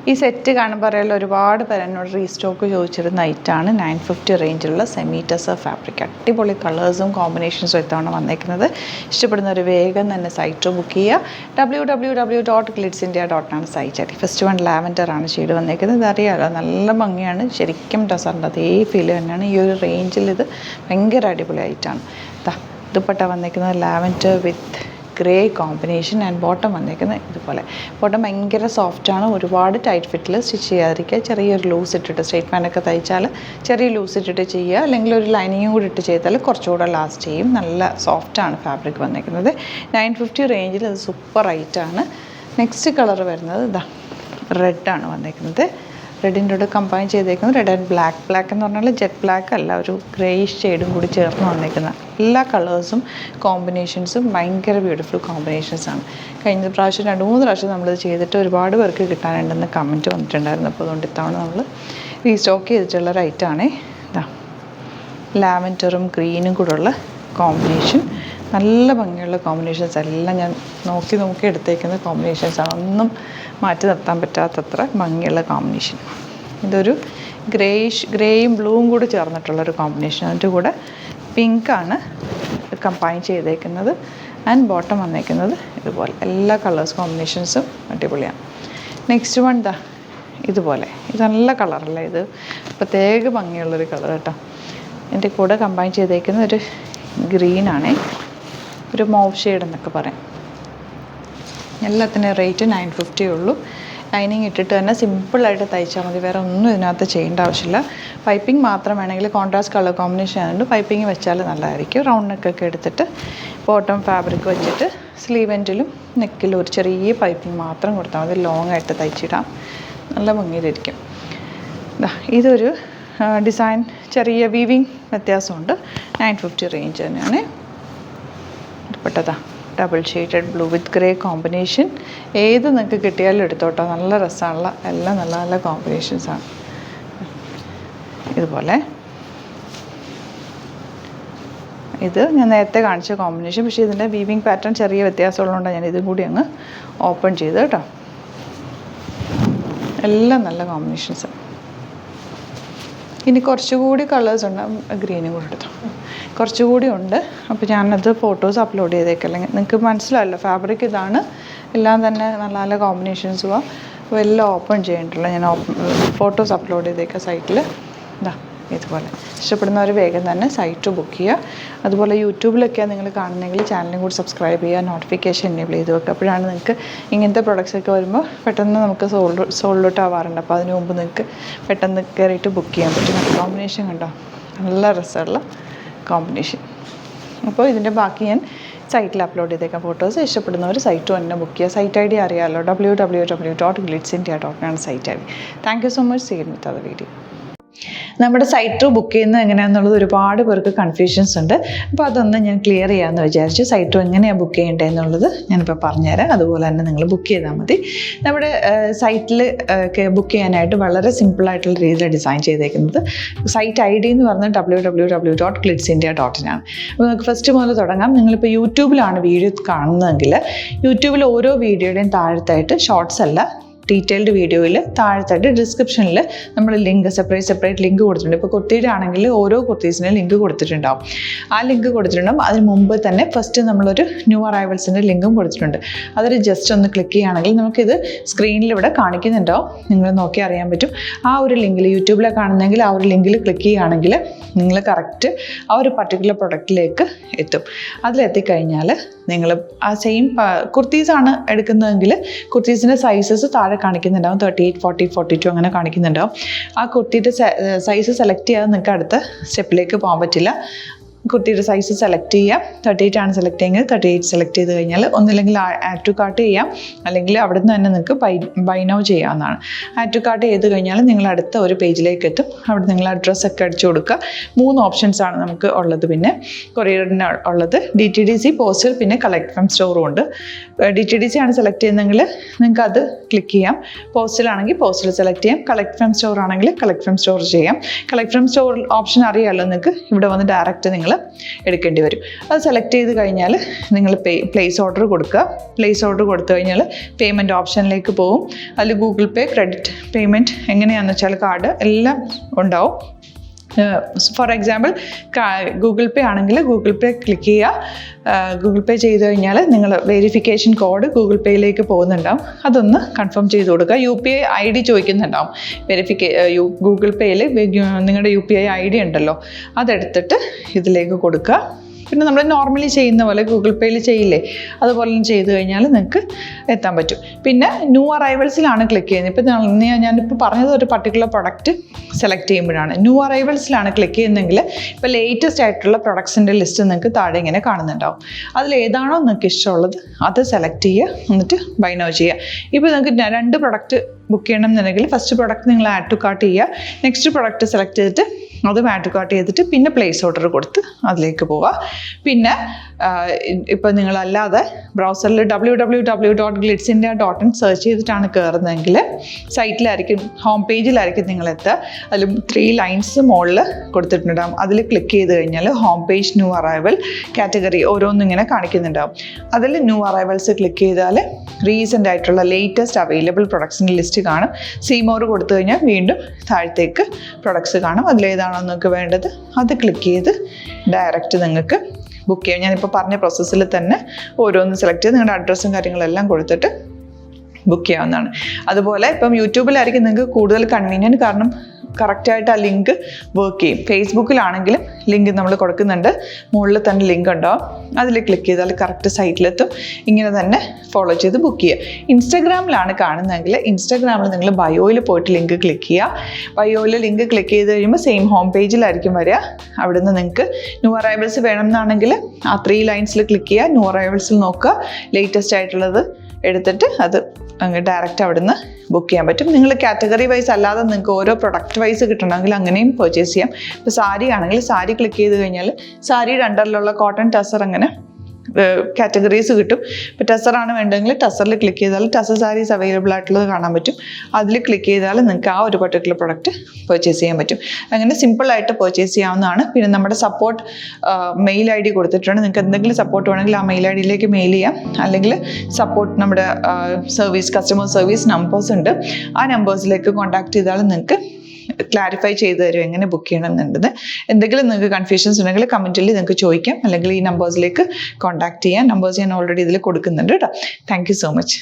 ഈ സെറ്റ് കാണുമ്പോൾ അറിയാലോ, ഒരുപാട് പേര് എന്നോട് റീസ്റ്റോക്ക് ചോദിച്ചിരുന്ന ഐറ്റമാണ് 950 റേഞ്ചിലുള്ള സെമി ടെസർ ഫാബ്രിക്. അടിപൊളി കളേഴ്സും കോമ്പിനേഷൻസും ഇത്തവണ വന്നേക്കുന്നത്. ഇഷ്ടപ്പെടുന്നവർ വേഗം തന്നെ സൈറ്റ് ബുക്ക് ചെയ്യുക. www.glitzindia.com ആണ് site I D. First one lavender ആണ് ഷെയ്ഡ് വന്നേക്കുന്നത്. ഇതറിയാലോ, നല്ല ഭംഗിയാണ്, ശരിക്കും ടെസറിൻ്റെ അതേ ഫീൽ തന്നെയാണ്. ഈ ഒരു റേഞ്ചിൽ ഇത് ഭയങ്കര അടിപൊളി ആയിട്ടാണ്. ദുപ്പട്ട വന്നേക്കുന്നത് lavender with grey combination and bottom വന്നേക്കുന്നത് ഇതുപോലെ. ബോട്ടം ഭയങ്കര സോഫ്റ്റാണ്, ഒരുപാട് ടൈറ്റ് ഫിറ്റിൽ സ്റ്റിച്ച് ചെയ്യാതിരിക്കുക. ചെറിയൊരു ലൂസ് ഇട്ടിട്ട് സ്ട്രേറ്റ് പാൻ്റൊക്കെ തയ്ച്ചാൽ ചെറിയ ലൂസ് ഇട്ടിട്ട് ചെയ്യുക, അല്ലെങ്കിൽ ഒരു ലൈനിങ്ങും കൂടി ഇട്ട് ചെയ്താൽ കുറച്ചുകൂടെ ലാസ്റ്റ് ചെയ്യും. നല്ല സോഫ്റ്റാണ് ഫാബ്രിക് വന്നേക്കുന്നത്. 950 റേഞ്ചിൽ അത് സൂപ്പർ റൈറ്റാണ്. നെക്സ്റ്റ് കളർ വരുന്നത് ഇതാ റെഡാണ് വന്നേക്കുന്നത്. റെഡിൻ്റെ കൂടെ കമ്പൈൻ ചെയ്തേക്കുന്നത് റെഡ് ആൻഡ് ബ്ലാക്ക്. ബ്ലാക്ക് എന്ന് പറഞ്ഞാൽ ജെറ്റ് ബ്ലാക്ക് അല്ല, ഒരു ഗ്രേയിഷ് ഷെയ്ഡും കൂടി ചേർന്ന് വന്നേക്കുന്ന എല്ലാ കളേഴ്സും കോമ്പിനേഷൻസും ഭയങ്കര ബ്യൂട്ടിഫുൾ കോമ്പിനേഷൻസാണ്. കഴിഞ്ഞ പ്രാവശ്യം 2-3 പ്രാവശ്യം നമ്മളിത് ചെയ്തിട്ട് ഒരുപാട് പേർക്ക് കിട്ടാനുണ്ടെന്ന് കമൻറ്റ് വന്നിട്ടുണ്ടായിരുന്നു. അപ്പോൾ അതുകൊണ്ട് ഇത്തവണ നമ്മൾ റീസ്റ്റോക്ക് ചെയ്തിട്ടുള്ള ഒരു ഐറ്റമാണേ. ഇതാ ലാവൻഡറും ഗ്രീനും കൂടെ ഉള്ള കോമ്പിനേഷൻ, നല്ല ഭംഗിയുള്ള കോമ്പിനേഷൻസ്. എല്ലാം ഞാൻ നോക്കി എടുത്തേക്കുന്ന കോമ്പിനേഷൻസാണ്, ഒന്നും മാറ്റി നിർത്താൻ പറ്റാത്തത്ര ഭംഗിയുള്ള കോമ്പിനേഷൻ. ഇതൊരു ഗ്രേയും ബ്ലൂവും കൂടി ചേർന്നിട്ടുള്ളൊരു കോമ്പിനേഷൻ. അതിൻ്റെ കൂടെ പിങ്കാണ് കമ്പൈൻ ചെയ്തേക്കുന്നത്. ആൻഡ് ബോട്ടം വന്നേക്കുന്നത് ഇതുപോലെ. എല്ലാ കളേഴ്സ് കോമ്പിനേഷൻസും അടിപൊളിയാണ്. നെക്സ്റ്റ് വൺ ദാ ഇതുപോലെ. ഇത് നല്ല കളറല്ല, ഇത് പ്രത്യേക ഭംഗിയുള്ളൊരു കളർ കേട്ടോ. എൻ്റെ കൂടെ കമ്പൈൻ ചെയ്തേക്കുന്ന ഒരു ഗ്രീനാണേ, ഒരു മൗവ് ഷെയ്ഡ് എന്നൊക്കെ പറയാം. എല്ലാത്തിനും റേറ്റ് 950 ഉള്ളൂ. ലൈനിങ് ഇട്ടിട്ട് തന്നെ സിമ്പിളായിട്ട് തയ്ച്ചാൽ മതി, വേറെ ഒന്നും ഇതിനകത്ത് ചെയ്യേണ്ട ആവശ്യമില്ല. പൈപ്പിംഗ് മാത്രം വേണമെങ്കിൽ കോൺട്രാസ്റ്റ് കളർ കോമ്പിനേഷൻ ആയതുകൊണ്ട് പൈപ്പിംഗ് വെച്ചാൽ നല്ലതായിരിക്കും. റൗണ്ട് നെക്കൊക്കെ എടുത്തിട്ട് ബോട്ടം ഫാബ്രിക് വെച്ചിട്ട് സ്ലീവ് എൻഡിലും നെക്കിലും ഒരു ചെറിയ പൈപ്പിംഗ് മാത്രം കൊടുത്താൽ മതി. ലോങ് ആയിട്ട് തയ്ച്ചിടാം, നല്ല ഭംഗിയിലിരിക്കും. ഇതൊരു ഡിസൈൻ ചെറിയ വീവിങ് വ്യത്യാസമുണ്ട്. 950 റേഞ്ച് തന്നെയാണ്. ദുപ്പട്ട ഡബിൾ ഷെയ്ഡഡ് ബ്ലൂ വിത്ത് ഗ്രേ കോമ്പിനേഷൻ. ഏത് നിങ്ങൾക്ക് കിട്ടിയാലും എടുത്തോട്ടോ, നല്ല രസമുള്ള എല്ലാം നല്ല നല്ല കോമ്പിനേഷൻസാണ്. ഇതുപോലെ ഇത് ഞാൻ നേരത്തെ കാണിച്ച കോമ്പിനേഷൻ, പക്ഷേ ഇതിൻ്റെ വീവിങ് പാറ്റേൺ ചെറിയ വ്യത്യാസമുള്ളതുകൊണ്ടാണ് ഞാൻ ഇതും കൂടി അങ്ങ് ഓപ്പൺ ചെയ്ത് കേട്ടോ. എല്ലാം നല്ല കോമ്പിനേഷൻസ്. ഇനി കുറച്ചുകൂടി കളേഴ്സ് ഉണ്ട്, ഗ്രീനും കൂടി എടുത്തു, കുറച്ചുകൂടി ഉണ്ട്. അപ്പോൾ ഞാനത് ഫോട്ടോസ് അപ്ലോഡ് ചെയ്തേക്കാം, അല്ലെങ്കിൽ നിങ്ങൾക്ക് മനസ്സിലായല്ലോ ഫാബ്രിക് ഇതാണ്. എല്ലാം തന്നെ നല്ല നല്ല കോമ്പിനേഷൻസുമാണ്. അപ്പോൾ എല്ലാം ഓപ്പൺ ചെയ്തിട്ടുള്ള ഞാൻ ഫോട്ടോസ് അപ്ലോഡ് ചെയ്തേക്കാം സൈറ്റിൽ. ഇതാ ഇതുപോലെ. ഇഷ്ടപ്പെടുന്നവർ വേഗം തന്നെ സൈറ്റ് ബുക്ക് ചെയ്യുക. അതുപോലെ യൂട്യൂബിലൊക്കെയാണ് നിങ്ങൾ കാണുന്നതെങ്കിൽ ചാനലും കൂടി സബ്സ്ക്രൈബ് ചെയ്യുക, നോട്ടിഫിക്കേഷൻ എനേബിൾ ചെയ്ത് വെക്കുക. അപ്പോഴാണ് നിങ്ങൾക്ക് ഇങ്ങനത്തെ പ്രൊഡക്ട്സൊക്കെ വരുമ്പോൾ പെട്ടെന്ന് നമുക്ക് സോൾഡ് ഔട്ട് ആവാറുണ്ട്. അപ്പോൾ അതിന് മുമ്പ് നിങ്ങൾക്ക് പെട്ടെന്ന് കയറിയിട്ട് ബുക്ക് ചെയ്യാൻ പറ്റും. നല്ല കോമ്പിനേഷൻ കണ്ടോ, നല്ല രസമുള്ള കോമ്പിനേഷൻ. അപ്പോൾ ഇതിൻ്റെ ബാക്കി ഞാൻ സൈറ്റിൽ അപ്ലോഡ് ചെയ്തേക്കാം ഫോട്ടോസ്. ഇഷ്ടപ്പെടുന്നവർ സൈറ്റ് തന്നെ ബുക്ക് ചെയ്യുക. സൈറ്റ് ഐ ഡി അറിയാമല്ലോ, www.glitzindia.com ആണ് site I D. Thank you so much. See you with other video. നമ്മുടെ സൈറ്റ് ബുക്ക് ചെയ്യുന്നത് എങ്ങനെയാണെന്നുള്ളത് ഒരുപാട് പേർക്ക് കൺഫ്യൂഷൻസ് ഉണ്ട്. അപ്പോൾ അതൊന്ന് ഞാൻ ക്ലിയർ ചെയ്യാമെന്ന് വിചാരിച്ചു. സൈറ്റ് എങ്ങനെയാണ് ബുക്ക് ചെയ്യേണ്ടത് എന്നുള്ളത് ഞാനിപ്പോൾ പറഞ്ഞുതരാം. അതുപോലെ തന്നെ നിങ്ങൾ ബുക്ക് ചെയ്താൽ മതി. നമ്മുടെ സൈറ്റിൽ ബുക്ക് ചെയ്യാനായിട്ട് വളരെ സിമ്പിളായിട്ടുള്ള രീതിയിൽ ഡിസൈൻ ചെയ്തേക്കുന്നത്. സൈറ്റ് ഐ ഡി എന്ന് പറഞ്ഞാൽ www.glitzindia.in ആണ്. അപ്പോൾ നമുക്ക് ഫസ്റ്റ് മുതൽ തുടങ്ങാം. നിങ്ങളിപ്പോൾ യൂട്യൂബിലാണ് വീഡിയോ കാണുന്നതെങ്കിൽ യൂട്യൂബിൽ ഓരോ വീഡിയോയുടെയും താഴത്തായിട്ട് ഷോർട്സ് അല്ല, ഡീറ്റെയിൽഡ് വീഡിയോയിൽ താഴത്തായിട്ട് ഡിസ്ക്രിപ്ഷനിൽ നമ്മൾ ലിങ്ക് സെപ്പറേറ്റ് ലിങ്ക് കൊടുത്തിട്ടുണ്ട്. ഇപ്പോൾ കുർത്തിയുടെ ആണെങ്കിൽ ഓരോ കുർത്തീസിനും ലിങ്ക് കൊടുത്തിട്ടുണ്ടാവും. ആ ലിങ്ക് കൊടുത്തിട്ടുണ്ടാവും. അതിന് മുമ്പ് തന്നെ ഫസ്റ്റ് നമ്മളൊരു ന്യൂ അറൈവൽസിൻ്റെ ലിങ്കും കൊടുത്തിട്ടുണ്ട്. അതിൽ ജസ്റ്റ് ഒന്ന് ക്ലിക്ക് ചെയ്യുകയാണെങ്കിൽ നമുക്കിത് സ്ക്രീനിൽ ഇവിടെ കാണിക്കുന്നുണ്ടാവും, നിങ്ങൾ നോക്കി അറിയാൻ പറ്റും. ആ ഒരു ലിങ്കിൽ യൂട്യൂബിലെ കാണുന്നെങ്കിൽ ആ ഒരു ലിങ്കിൽ ക്ലിക്ക് ചെയ്യുകയാണെങ്കിൽ നിങ്ങൾ കറക്റ്റ് ആ ഒരു പർട്ടിക്കുലർ പ്രൊഡക്റ്റിലേക്ക് എത്തും. അതിലെത്തിക്കഴിഞ്ഞാൽ നിങ്ങൾ ആ സെയിം കുർത്തീസാണ് എടുക്കുന്നതെങ്കിൽ കുർത്തീസിൻ്റെ സൈസസ് താഴെ കാണിക്കുന്നുണ്ടാവും. 38, 40, 42 അങ്ങനെ കാണിക്കുന്നുണ്ടാവും. ആ കുർത്തിയുടെ സൈസ് സെലക്ട് ചെയ്യാതെ നിങ്ങൾക്ക് അടുത്ത സ്റ്റെപ്പിലേക്ക് പോകാൻ പറ്റില്ല. കുർത്തിയുടെ സൈസ് സെലക്ട് ചെയ്യാം. 38 ആണ് സെലക്ട് ചെയ്യുന്നത്. 38 സെലക്ട് ചെയ്ത് കഴിഞ്ഞാൽ ഒന്നില്ലെങ്കിൽ ആഡ് ടു കാർട്ട് ചെയ്യാം, അല്ലെങ്കിൽ അവിടെ നിന്ന് തന്നെ നിങ്ങൾക്ക് ബൈ നൗ ചെയ്യാവുന്നതാണ്. ആഡ് ടു കാർട്ട് ചെയ്ത് കഴിഞ്ഞാൽ നിങ്ങൾ അടുത്ത ഒരു പേജിലേക്ക് എത്തും. അവിടെ നിങ്ങൾ അഡ്രസ്സൊക്കെ അടിച്ചു കൊടുക്കുക. 3 ഓപ്ഷൻസാണ് നമുക്ക് ഉള്ളത്. പിന്നെ കൊറിയറിന് ഉള്ളത് DTDC, പോസ്റ്റൽ, പിന്നെ കളക്ട് ഫ്രം സ്റ്റോറും ഉണ്ട്. DTDC ആണ് സെലക്ട് ചെയ്യുന്നതെങ്കിൽ നിങ്ങൾക്ക് അത് ക്ലിക്ക് ചെയ്യാം. പോസ്റ്റലാണെങ്കിൽ പോസ്റ്റൽ സെലക്ട് ചെയ്യാം. കളക്ട് ഫ്രം സ്റ്റോർ ആണെങ്കിൽ കളക്ട് ഫ്രം സ്റ്റോർ ചെയ്യാം. കളക്ട് ഫ്രം സ്റ്റോർ ഓപ്ഷൻ അറിയാമല്ലോ നിങ്ങൾക്ക്. ഇവിടെ വന്ന് ഡയറക്റ്റ് നിങ്ങൾ എടുക്കേണ്ടി വരും. അത് സെലക്ട് ചെയ്ത് കഴിഞ്ഞാൽ നിങ്ങൾ പ്ലേസ് ഓർഡർ കൊടുക്കുക. പ്ലേസ് ഓർഡർ കൊടുത്തു കഴിഞ്ഞാൽ പേയ്മെൻറ്റ് ഓപ്ഷനിലേക്ക് പോകും. അതിൽ ഗൂഗിൾ പേ, ക്രെഡിറ്റ് പേയ്മെൻറ്റ് എങ്ങനെയാണെന്ന് വെച്ചാൽ കാർഡ് എല്ലാം ഉണ്ടാവും. ഫോർ എക്സാമ്പിൾ ഗൂഗിൾ പേ ആണെങ്കിൽ ഗൂഗിൾ പേ ക്ലിക്ക് ചെയ്യുക. ഗൂഗിൾ പേ ചെയ്ത് കഴിഞ്ഞാൽ നിങ്ങൾ വെരിഫിക്കേഷൻ കോഡ് ഗൂഗിൾ പേയിലേക്ക് പോകുന്നുണ്ടാവും. അതൊന്ന് കൺഫേം ചെയ്ത് കൊടുക്കുക. UPI ID ചോദിക്കുന്നുണ്ടാവും. ഗൂഗിൾ പേയിൽ നിങ്ങളുടെ UPI ID ഉണ്ടല്ലോ, അതെടുത്തിട്ട് ഇതിലേക്ക് കൊടുക്കുക. പിന്നെ നമ്മൾ നോർമലി ചെയ്യുന്ന പോലെ ഗൂഗിൾ പേയിൽ ചെയ്യില്ലേ, അതുപോലെ ചെയ്ത് കഴിഞ്ഞാൽ നിങ്ങൾക്ക് എത്താൻ പറ്റും. പിന്നെ ന്യൂ അറൈവൽസിലാണ് ക്ലിക്ക് ചെയ്യുന്നത്. ഇപ്പം ഞാനിപ്പോൾ പറഞ്ഞത് ഒരു പർട്ടിക്കുലർ പ്രൊഡക്റ്റ് സെലക്ട് ചെയ്യുമ്പോഴാണ്. ന്യൂ അറൈവൽസിലാണ് ക്ലിക്ക് ചെയ്യുന്നതെങ്കിൽ ഇപ്പോൾ ലേറ്റസ്റ്റ് ആയിട്ടുള്ള പ്രൊഡക്ട്സിൻ്റെ ലിസ്റ്റ് നിങ്ങൾക്ക് താഴെ ഇങ്ങനെ കാണുന്നുണ്ടാവും. അതിലേതാണോ നിങ്ങൾക്ക് ഇഷ്ടമുള്ളത് അത് സെലക്ട് ചെയ്യുക, എന്നിട്ട് ബൈ നൗ ചെയ്യുക. ഇപ്പോൾ നിങ്ങൾക്ക് 2 പ്രൊഡക്റ്റ് ബുക്ക് ചെയ്യണം എന്നുണ്ടെങ്കിൽ ഫസ്റ്റ് പ്രൊഡക്റ്റ് നിങ്ങൾ ആഡ് ടു കാർട്ട് ചെയ്യുക. നെക്സ്റ്റ് പ്രൊഡക്റ്റ് സെലക്ട് ചെയ്തിട്ട് അതും ആഡ് ടു കാർട്ട് ചെയ്തിട്ട് പിന്നെ പ്ലേസ് ഓർഡർ കൊടുത്ത് അതിലേക്ക് പോവുക. പിന്നെ ഇപ്പോൾ നിങ്ങളല്ലാതെ ബ്രൗസറിൽ www.glitzindia.in സെർച്ച് ചെയ്തിട്ടാണ് കയറുന്നതെങ്കിൽ സൈറ്റിലായിരിക്കും, ഹോം പേജിലായിരിക്കും നിങ്ങളെത്തുക. അതിൽ 3 ലൈൻസ് മുകളിൽ കൊടുത്തിട്ടുണ്ടാകും. അതിൽ ക്ലിക്ക് ചെയ്ത് കഴിഞ്ഞാൽ home page, new arrival, category ഓരോന്നിങ്ങനെ കാണിക്കുന്നുണ്ടാകും. അതിൽ ന്യൂ അറൈവൽസ് ക്ലിക്ക് ചെയ്താൽ റീസെൻ്റ് ആയിട്ടുള്ള ലേറ്റസ്റ്റ് അവൈലബിൾ പ്രൊഡക്ട്സിൻ്റെ ലിസ്റ്റ് കാണും. സീമോർ കൊടുത്തു കഴിഞ്ഞാൽ വീണ്ടും താഴത്തേക്ക് പ്രൊഡക്ട്സ് കാണും. അതിലേതാണോ നിങ്ങൾക്ക് വേണ്ടത് അത് ക്ലിക്ക് ചെയ്ത് ഡയറക്റ്റ് നിങ്ങൾക്ക് ബുക്ക് ചെയ്യാം. ഞാനിപ്പോൾ പറഞ്ഞ പ്രോസസ്സിൽ തന്നെ ഓരോന്ന് സെലക്ട് ചെയ്ത് നിങ്ങളുടെ അഡ്രസ്സും കാര്യങ്ങളെല്ലാം കൊടുത്തിട്ട് ബുക്ക് ചെയ്യാവുന്നതാണ്. അതുപോലെ ഇപ്പം യൂട്യൂബിലായിരിക്കും നിങ്ങൾക്ക് കൂടുതൽ കൺവീനിയൻറ്റ്, കാരണം കറക്റ്റായിട്ട് ആ ലിങ്ക് വർക്ക് ചെയ്യും. ഫേസ്ബുക്കിലാണെങ്കിലും ലിങ്ക് നമ്മൾ കൊടുക്കുന്നുണ്ട്, മുകളിൽ തന്നെ ലിങ്ക് ഉണ്ടാവും. അതിൽ ക്ലിക്ക് ചെയ്താൽ കറക്റ്റ് സൈറ്റിലെത്തും. ഇങ്ങനെ തന്നെ ഫോളോ ചെയ്ത് ബുക്ക് ചെയ്യുക. ഇൻസ്റ്റാഗ്രാമിലാണ് കാണുന്നതെങ്കിൽ ഇൻസ്റ്റാഗ്രാമിൽ നിങ്ങൾ ബയോയിൽ പോയിട്ട് ലിങ്ക് ക്ലിക്ക് ചെയ്യുക. ബയോയിൽ ലിങ്ക് ക്ലിക്ക് ചെയ്ത് കഴിയുമ്പോൾ സെയിം ഹോം പേജിലായിരിക്കും വരിക. അവിടെ നിന്ന് നിങ്ങൾക്ക് ന്യൂ അറൈവൽസ് വേണമെന്നാണെങ്കിൽ ആ 3 ലൈൻസിൽ ക്ലിക്ക് ചെയ്യുക. ന്യൂ അറൈവൽസിൽ നോക്കുക, ലേറ്റസ്റ്റ് ആയിട്ടുള്ളത് എടുത്തിട്ട് അത് അങ്ങ് ഡയറക്റ്റ് അവിടെ നിന്ന് ബുക്ക് ചെയ്യാൻ പറ്റും. നിങ്ങൾ കാറ്റഗറി വൈസ് അല്ലാതെ നിങ്ങൾക്ക് ഓരോ പ്രൊഡക്റ്റ് വൈസ് കിട്ടണമെങ്കിൽ അങ്ങനെയും പർച്ചേസ് ചെയ്യാം. ഇപ്പോൾ സാരി ആണെങ്കിൽ സാരി ക്ലിക്ക് ചെയ്ത് കഴിഞ്ഞാൽ സാരിയുടെ അണ്ടറിലുള്ള കോട്ടൺ ടസർ അങ്ങനെ കാറ്റഗറീസ് കിട്ടും. ഇപ്പോൾ ടസറാണ് വേണ്ടതെങ്കിൽ ടസറിൽ ക്ലിക്ക് ചെയ്താൽ ടസർ സാരീസ് അവൈലബിൾ ആയിട്ടുള്ളത് കാണാൻ പറ്റും. അതിൽ ക്ലിക്ക് ചെയ്താൽ നിങ്ങൾക്ക് ആ ഒരു പർട്ടിക്കുലർ പ്രൊഡക്റ്റ് പർച്ചേസ് ചെയ്യാൻ പറ്റും. അങ്ങനെ സിമ്പിളായിട്ട് പർച്ചേസ് ചെയ്യാവുന്നതാണ്. പിന്നെ നമ്മുടെ സപ്പോർട്ട് മെയിൽ ID കൊടുത്തിട്ടുണ്ട്. നിങ്ങൾക്ക് എന്തെങ്കിലും സപ്പോർട്ട് വേണമെങ്കിൽ ആ മെയിൽ IDയിലേക്ക് മെയിൽ ചെയ്യാം. അല്ലെങ്കിൽ സപ്പോർട്ട് നമ്മുടെ കസ്റ്റമർ സർവീസ് നമ്പേഴ്സ് ഉണ്ട്. ആ നമ്പേഴ്സിലേക്ക് കോൺടാക്ട് ചെയ്താൽ നിങ്ങൾക്ക് ക്ലാരിഫൈ ചെയ്ത് തരും എങ്ങനെ ബുക്ക് ചെയ്യണം എന്നുള്ളത്. എന്തെങ്കിലും നിങ്ങൾക്ക് കൺഫ്യൂഷൻസ് ഉണ്ടെങ്കിൽ കമൻറ്റിൽ നിങ്ങൾക്ക് ചോദിക്കാം, അല്ലെങ്കിൽ ഈ നമ്പേഴ്സിലേക്ക് കോൺടാക്ട് ചെയ്യാം. നമ്പേഴ്സ് ഞാൻ ഓൾറെഡി ഇതിൽ കൊടുക്കുന്നുണ്ട് കേട്ടോ. Thank you so much.